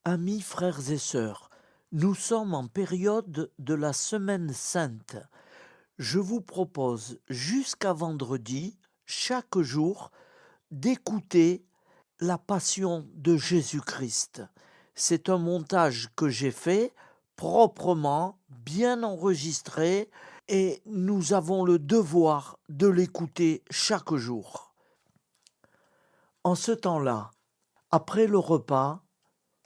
Amis, frères et sœurs, nous sommes en période de la Semaine sainte. Je vous propose jusqu'à vendredi, chaque jour, d'écouter la Passion de Jésus-Christ. C'est un montage que j'ai fait proprement, bien enregistré, et nous avons le devoir de l'écouter chaque jour. En ce temps-là, après le repas,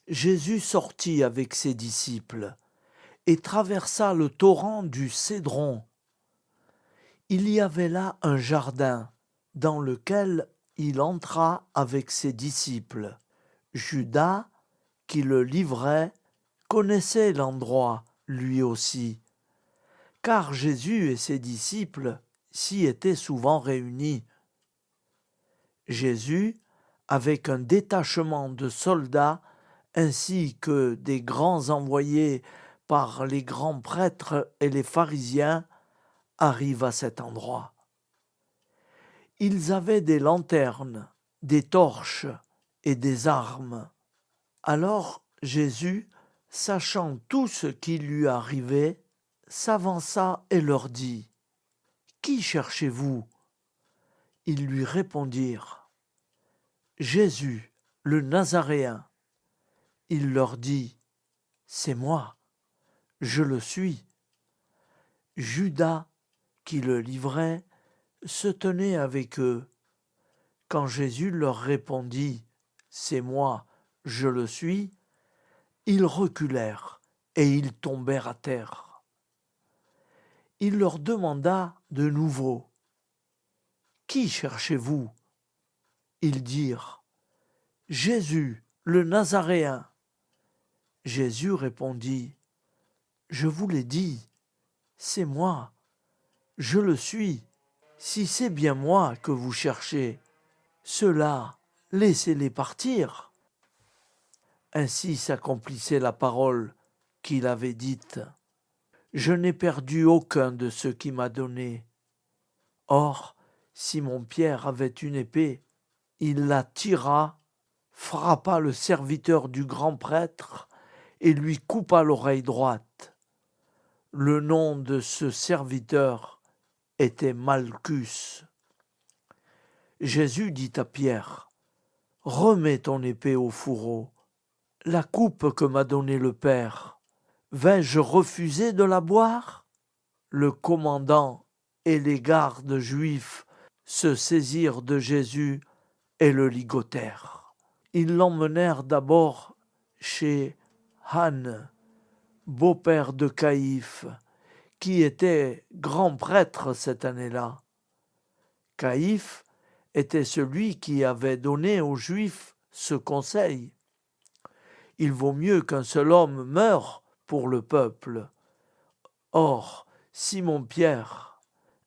Jésus sortit avec ses disciples et traversa le torrent du Cédron. Il y avait là un jardin dans lequel il entra avec ses disciples. Judas, qui le livrait, connaissait l'endroit lui aussi, car Jésus et ses disciples s'y étaient souvent réunis. Jésus, avec un détachement de soldats, ainsi que des grands envoyés par les grands prêtres et les pharisiens, arrive à cet endroit. Ils avaient des lanternes, des torches et des armes. Alors Jésus, sachant tout ce qui lui arrivait, s'avança et leur dit : « Qui cherchez-vous ? » Ils lui répondirent : « Jésus, le Nazaréen. » Il leur dit : « C'est moi, je le suis. » Judas, qui le livrait, se tenait avec eux. Quand Jésus leur répondit : « C'est moi, je le suis », ils reculèrent et ils tombèrent à terre. Il leur demanda de nouveau : « Qui cherchez-vous ? » Ils dirent : « Jésus, le Nazaréen. » Jésus répondit : « Je vous l'ai dit, c'est moi, je le suis. Si c'est bien moi que vous cherchez, ceux-là, laissez-les partir. » Ainsi s'accomplissait la parole qu'il avait dite : « Je n'ai perdu aucun de ceux qui m'a donné. » Or, Simon-Pierre avait une épée, il la tira, frappa le serviteur du grand prêtre et lui coupa l'oreille droite. Le nom de ce serviteur était Malchus. Jésus dit à Pierre : « Remets ton épée au fourreau. La coupe que m'a donnée le Père, vais-je refuser de la boire ?» Le commandant et les gardes juifs se saisirent de Jésus et le ligotèrent. Ils l'emmenèrent d'abord chez Anne, beau-père de Caïphe, qui était grand prêtre cette année-là. Caïphe était celui qui avait donné aux Juifs ce conseil : il vaut mieux qu'un seul homme meure pour le peuple. Or, Simon-Pierre,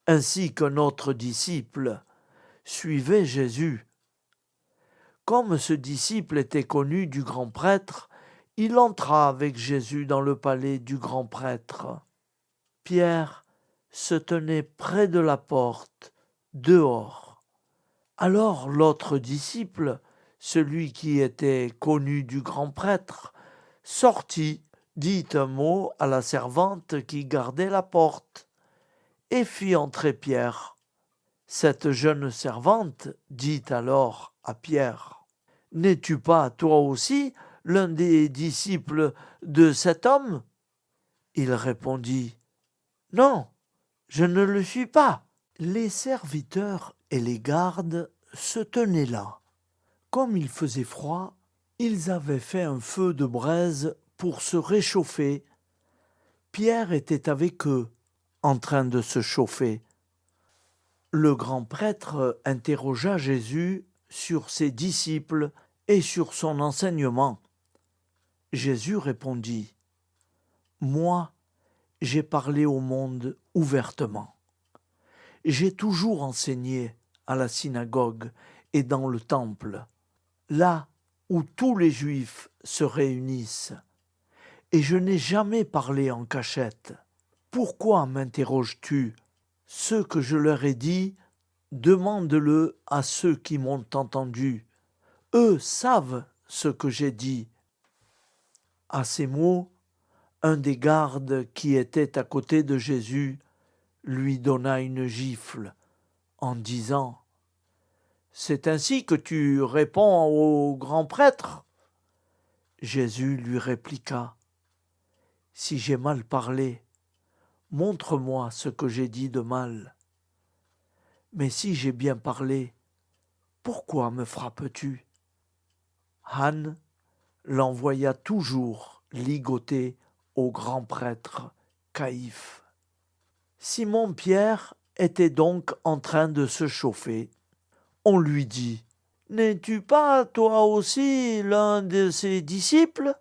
ainsi qu'un autre disciple, suivait Jésus. Comme ce disciple était connu du grand prêtre, il entra avec Jésus dans le palais du grand prêtre. Pierre se tenait près de la porte, dehors. Alors l'autre disciple, celui qui était connu du grand prêtre, sortit, dit un mot à la servante qui gardait la porte, et fit entrer Pierre. Cette jeune servante dit alors à Pierre : « N'es-tu pas, toi aussi, l'un des disciples de cet homme ? » Il répondit : « Non, je ne le suis pas. » Les serviteurs et les gardes se tenaient là. Comme il faisait froid, ils avaient fait un feu de braise pour se réchauffer. Pierre était avec eux, en train de se chauffer. Le grand prêtre interrogea Jésus sur ses disciples et sur son enseignement. Jésus répondit : « Moi, j'ai parlé au monde ouvertement. J'ai toujours enseigné à la synagogue et dans le temple, là où tous les Juifs se réunissent, et je n'ai jamais parlé en cachette. Pourquoi m'interroges-tu ? Ce que je leur ai dit, demande-le à ceux qui m'ont entendu. Eux savent ce que j'ai dit. » À ces mots, un des gardes qui était à côté de Jésus lui donna une gifle en disant « C'est ainsi que tu réponds au grand prêtre ?» Jésus lui répliqua « Si j'ai mal parlé, montre-moi ce que j'ai dit de mal. Mais si j'ai bien parlé, pourquoi me frappes-tu » Anne l'envoya toujours ligoter au grand prêtre Caïphe. Simon-Pierre était donc en train de se chauffer. On lui dit « N'es-tu pas toi aussi l'un de ses disciples ?»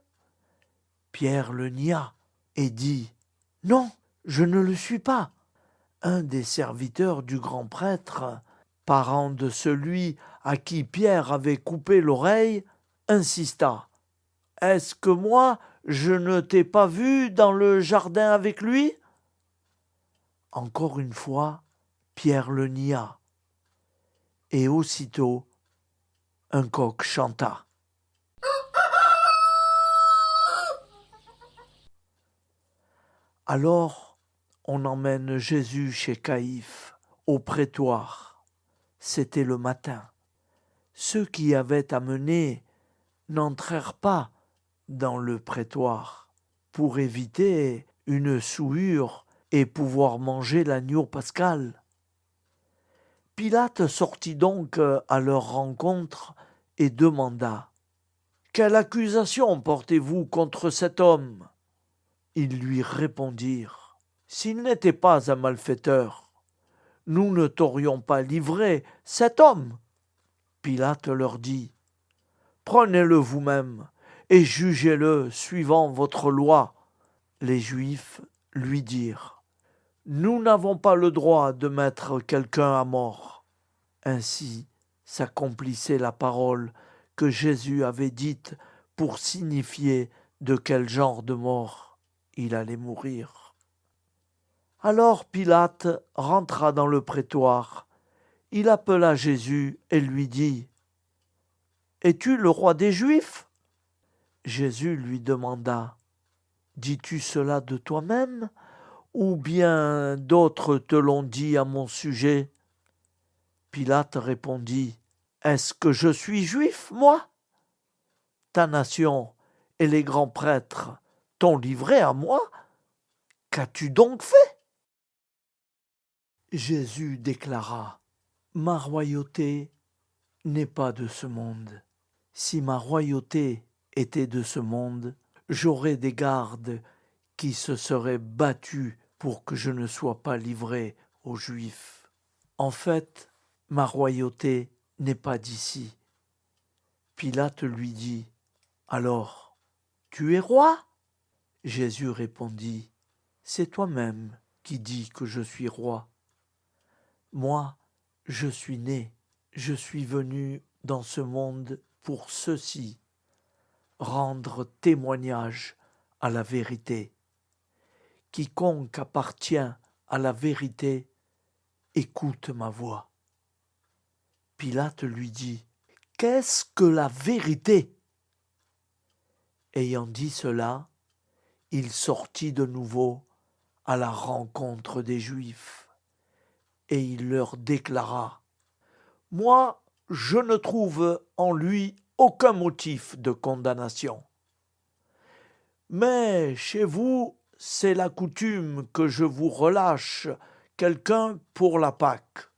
Pierre le nia et dit « Non, je ne le suis pas. » Un des serviteurs du grand prêtre, parent de celui à qui Pierre avait coupé l'oreille, insista. « Est-ce que moi, je ne t'ai pas vu dans le jardin avec lui ?» Encore une fois, Pierre le nia. Et aussitôt, un coq chanta. Alors, on emmène Jésus chez Caïphe, au prétoire. C'était le matin. Ceux qui avaient amené n'entrèrent pas dans le prétoire pour éviter une souillure et pouvoir manger l'agneau pascal. Pilate sortit donc à leur rencontre et demanda « Quelle accusation portez-vous contre cet homme ?» Ils lui répondirent « S'il n'était pas un malfaiteur, nous ne t'aurions pas livré cet homme. » Pilate leur dit « Prenez-le vous-même et jugez-le suivant votre loi. » Les Juifs lui dirent « Nous n'avons pas le droit de mettre quelqu'un à mort. » Ainsi s'accomplissait la parole que Jésus avait dite pour signifier de quel genre de mort il allait mourir. Alors Pilate rentra dans le prétoire. Il appela Jésus et lui dit « Es-tu le roi des Juifs ?» Jésus lui demanda « Dis-tu cela de toi-même, ou bien d'autres te l'ont dit à mon sujet ?» Pilate répondit « Est-ce que je suis juif, moi ? Ta nation et les grands prêtres t'ont livré à moi. Qu'as-tu donc fait ?» Jésus déclara « Ma royauté n'est pas de ce monde. Si ma royauté était de ce monde, j'aurais des gardes qui se seraient battus pour que je ne sois pas livré aux Juifs. En fait, ma royauté n'est pas d'ici. » Pilate lui dit « Alors, tu es roi ?» Jésus répondit « C'est toi-même qui dis que je suis roi. Moi, je suis né, je suis venu dans ce monde pour ceci, rendre témoignage à la vérité. Quiconque appartient à la vérité, écoute ma voix. » Pilate lui dit « Qu'est-ce que la vérité ?» Ayant dit cela, il sortit de nouveau à la rencontre des Juifs, et il leur déclara « Moi, je ne trouve en lui aucun motif de condamnation. Mais chez vous, c'est la coutume que je vous relâche quelqu'un pour la Pâque.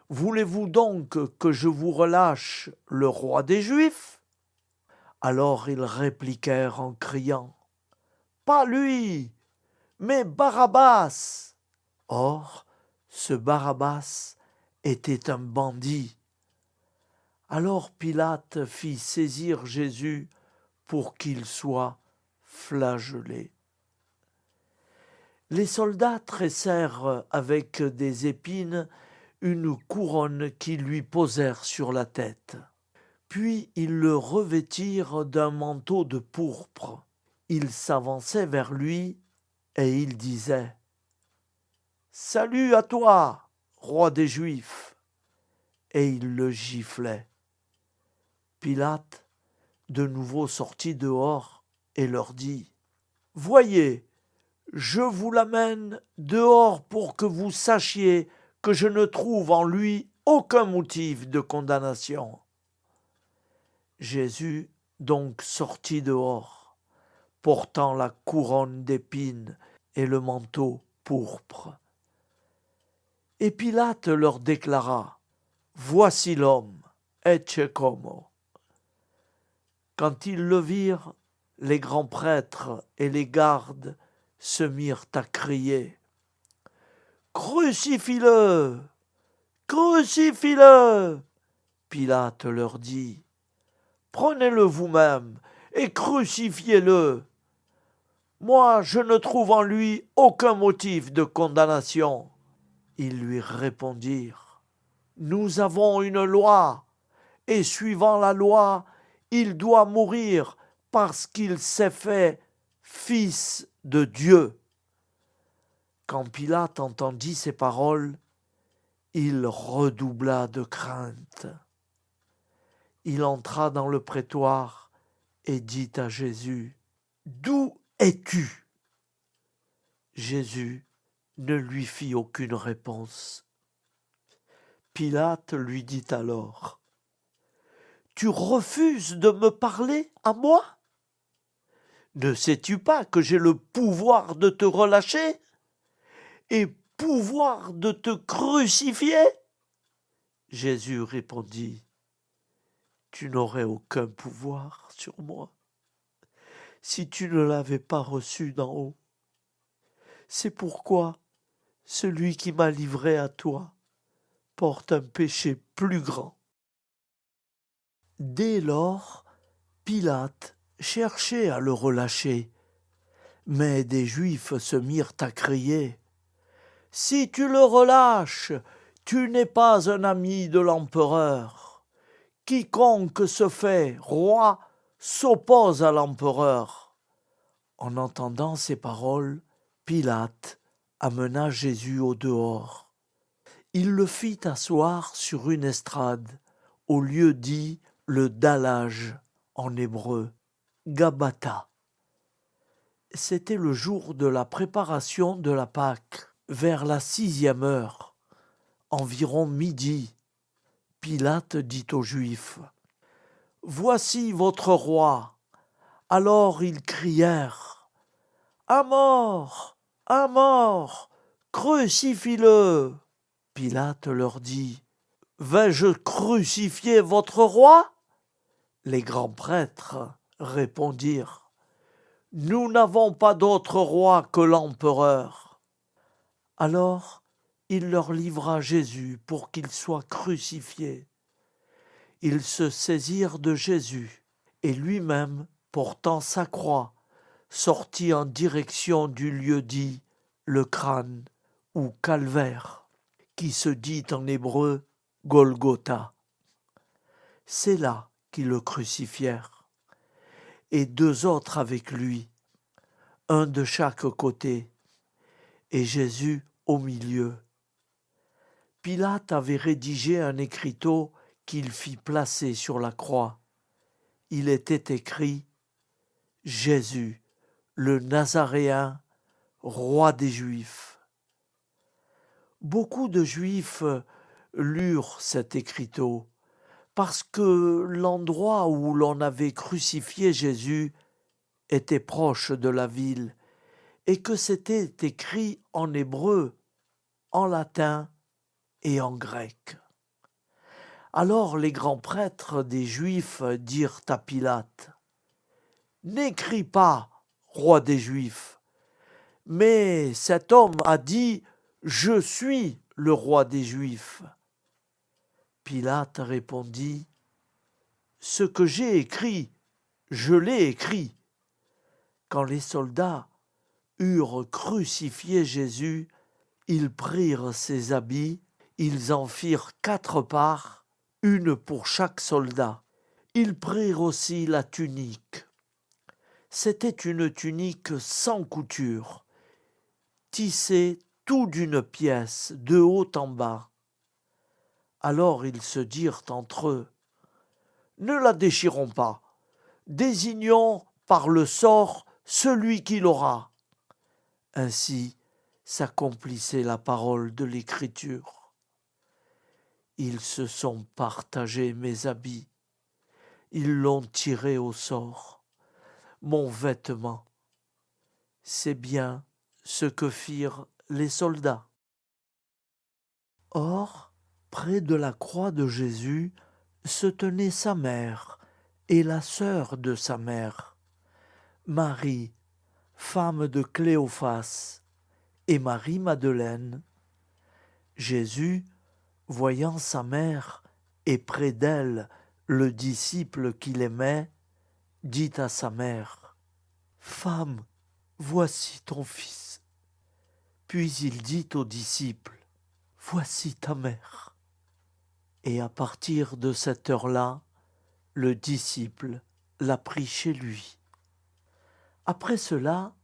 Voulez-vous donc que je vous relâche le roi des Juifs ?» Alors ils répliquèrent en criant « Pas lui, mais Barabbas !» Or, ce Barabbas était un bandit. Alors Pilate fit saisir Jésus pour qu'il soit flagellé. Les soldats tressèrent avec des épines une couronne qu'ils lui posèrent sur la tête. Puis ils le revêtirent d'un manteau de pourpre. Ils s'avançaient vers lui et ils disaient « Salut à toi, roi des Juifs !» Et ils le giflaient. Pilate, de nouveau sorti dehors, et leur dit : « Voyez, je vous l'amène dehors pour que vous sachiez que je ne trouve en lui aucun motif de condamnation. » Jésus donc sortit dehors, portant la couronne d'épines et le manteau pourpre. Et Pilate leur déclara : « Voici l'homme, ecce homo. » Quand ils le virent, les grands prêtres et les gardes se mirent à crier : « Crucifie-le! Crucifie-le » Pilate leur dit : « Prenez-le vous-même et crucifiez-le. Moi, je ne trouve en lui aucun motif de condamnation. » Ils lui répondirent : « Nous avons une loi, et suivant la loi, il doit mourir parce qu'il s'est fait fils de Dieu. » Quand Pilate entendit ces paroles, il redoubla de crainte. Il entra dans le prétoire et dit à Jésus : « D'où es-tu ? » Jésus ne lui fit aucune réponse. Pilate lui dit alors : « Tu refuses de me parler à moi ? Ne sais-tu pas que j'ai le pouvoir de te relâcher et pouvoir de te crucifier ? » Jésus répondit : « Tu n'aurais aucun pouvoir sur moi si tu ne l'avais pas reçu d'en haut. C'est pourquoi celui qui m'a livré à toi porte un péché plus grand. » Dès lors, Pilate cherchait à le relâcher, mais des Juifs se mirent à crier : « Si tu le relâches, tu n'es pas un ami de l'empereur. Quiconque se fait roi s'oppose à l'empereur. » En entendant ces paroles, Pilate amena Jésus au dehors. Il le fit asseoir sur une estrade, au lieu dit le dallage en hébreu, Gabbatha. C'était le jour de la préparation de la Pâque, vers la 6e heure, environ midi. Pilate dit aux Juifs : « Voici votre roi. » Alors ils crièrent : « À mort, à mort, crucifie-le » Pilate leur dit : « Vais-je crucifier votre roi ? » Les grands prêtres répondirent : « Nous n'avons pas d'autre roi que l'empereur. » Alors il leur livra Jésus pour qu'il soit crucifié. Ils se saisirent de Jésus, et lui-même, portant sa croix, sortit en direction du lieu dit le crâne ou calvaire, qui se dit en hébreu Golgotha. C'est là qu'ils le crucifièrent, et 2 autres avec lui, un de chaque côté, et Jésus au milieu. Pilate avait rédigé un écriteau qu'il fit placer sur la croix. Il était écrit : « Jésus, le Nazaréen, roi des Juifs. » Beaucoup de Juifs lurent cet écriteau, parce que l'endroit où l'on avait crucifié Jésus était proche de la ville, et que c'était écrit en hébreu, en latin et en grec. Alors les grands prêtres des Juifs dirent à Pilate : « N'écris pas, roi des Juifs, mais cet homme a dit : Je suis le roi des Juifs. » Pilate répondit : « Ce que j'ai écrit, je l'ai écrit. » Quand les soldats eurent crucifié Jésus, ils prirent ses habits, ils en firent 4 parts, une pour chaque soldat. Ils prirent aussi la tunique. C'était une tunique sans couture, tissée tout d'une pièce, de haut en bas. Alors ils se dirent entre eux : « Ne la déchirons pas, désignons par le sort celui qui l'aura. Ainsi s'accomplissait la parole de l'Écriture. Ils se sont partagés mes habits, ils l'ont tiré au sort, mon vêtement. C'est bien ce que firent les soldats. Or, près de la croix de Jésus se tenait sa mère et la sœur de sa mère, Marie, femme de Cléophas, et Marie-Madeleine. Jésus, voyant sa mère et près d'elle le disciple qu'il aimait, dit à sa mère, « Femme, voici ton fils. » Puis il dit au disciple, « Voici ta mère. » Et à partir de cette heure-là, le disciple l'a pris chez lui. Après cela,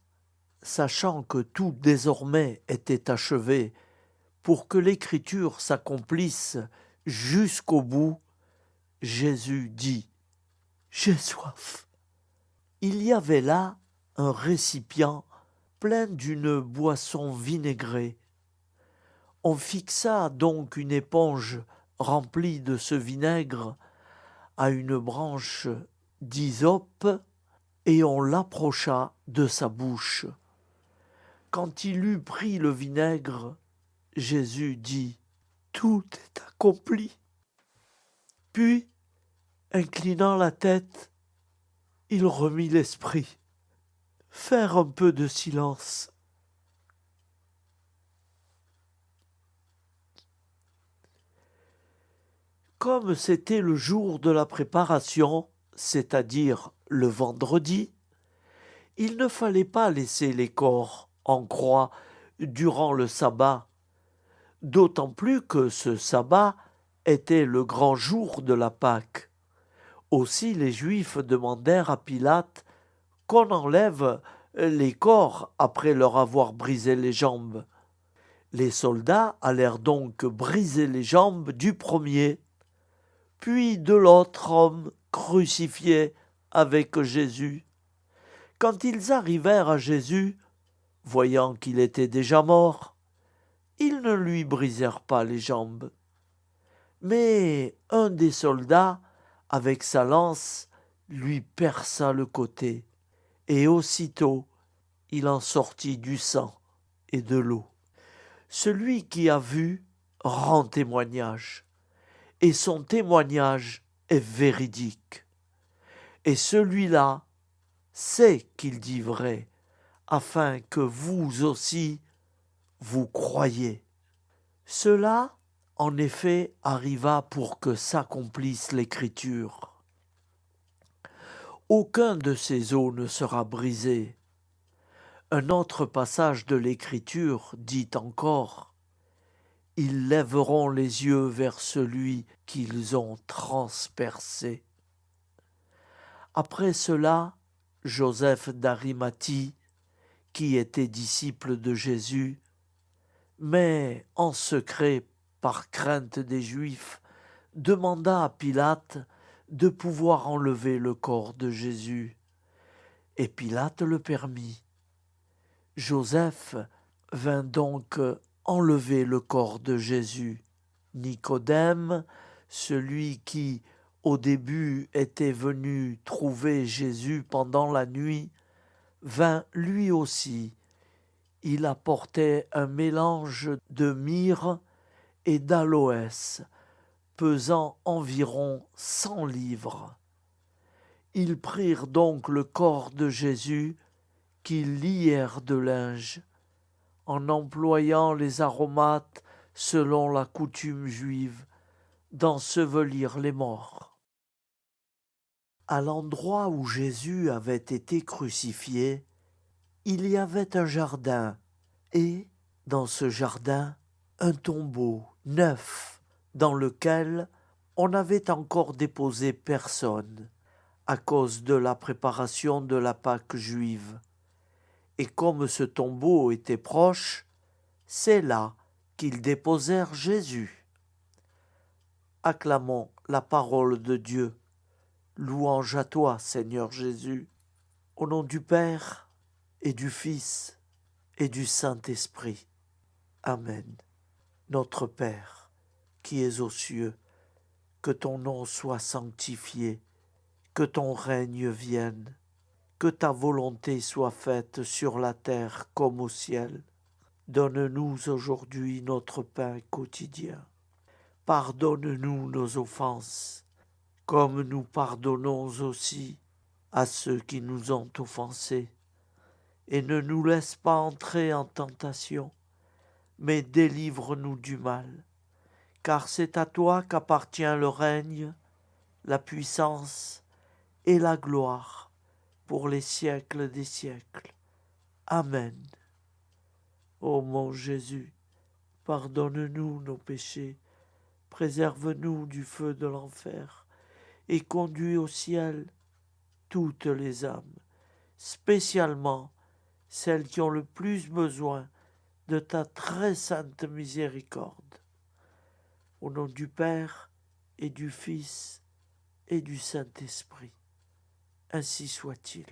sachant que tout désormais était achevé, pour que l'Écriture s'accomplisse jusqu'au bout, Jésus dit, « J'ai soif. » Il y avait là un récipient plein d'une boisson vinaigrée. On fixa donc une éponge remplie de ce vinaigre à une branche d'hysope et on l'approcha de sa bouche. Quand il eut pris le vinaigre, Jésus dit, « Tout est accompli. » Puis, inclinant la tête, il remit l'esprit. Faire un peu de silence. Comme c'était le jour de la préparation, c'est-à-dire le vendredi, il ne fallait pas laisser les corps en croix durant le sabbat, d'autant plus que ce sabbat était le grand jour de la Pâque. Aussi les Juifs demandèrent à Pilate qu'on enlève les corps après leur avoir brisé les jambes. Les soldats allèrent donc briser les jambes du premier, puis de l'autre homme crucifié avec Jésus. Quand ils arrivèrent à Jésus, voyant qu'il était déjà mort, ils ne lui brisèrent pas les jambes. Mais un des soldats, avec sa lance, lui perça le côté, et aussitôt il en sortit du sang et de l'eau. Celui qui a vu rend témoignage, et son témoignage est véridique. Et celui-là sait qu'il dit vrai, afin que vous aussi vous croyiez. Cela, en effet, arriva pour que s'accomplisse l'Écriture. Aucun de ces os ne sera brisé. Un autre passage de l'Écriture dit encore, « Ils lèveront les yeux vers celui qu'ils ont transpercé. » Après cela, Joseph d'Arimathie, qui était disciple de Jésus, mais en secret par crainte des Juifs, demanda à Pilate de pouvoir enlever le corps de Jésus. Et Pilate le permit. Joseph vint donc enlever le corps de Jésus. Nicodème, celui qui, au début, était venu trouver Jésus pendant la nuit, vint lui aussi. Il apportait un mélange de myrrhe et d'aloès, pesant environ 100 livres. Ils prirent donc le corps de Jésus, qu'ils lièrent de linge, en employant les aromates selon la coutume juive, d'ensevelir les morts. À l'endroit où Jésus avait été crucifié, il y avait un jardin, et, dans ce jardin, un tombeau neuf, dans lequel on n'avait encore déposé personne, à cause de la préparation de la Pâque juive. Et comme ce tombeau était proche, c'est là qu'ils déposèrent Jésus. Acclamons la parole de Dieu. Louange à toi, Seigneur Jésus. Au nom du Père et du Fils et du Saint-Esprit. Amen. Notre Père, qui es aux cieux, que ton nom soit sanctifié, que ton règne vienne, que ta volonté soit faite sur la terre comme au ciel. Donne-nous aujourd'hui notre pain quotidien. Pardonne-nous nos offenses, comme nous pardonnons aussi à ceux qui nous ont offensés. Et ne nous laisse pas entrer en tentation, mais délivre-nous du mal. Car c'est à toi qu'appartient le règne, la puissance et la gloire pour les siècles des siècles. Amen. Ô mon Jésus, pardonne-nous nos péchés, préserve-nous du feu de l'enfer, et conduis au ciel toutes les âmes, spécialement celles qui ont le plus besoin de ta très sainte miséricorde. Au nom du Père et du Fils et du Saint-Esprit. Ainsi soit-il.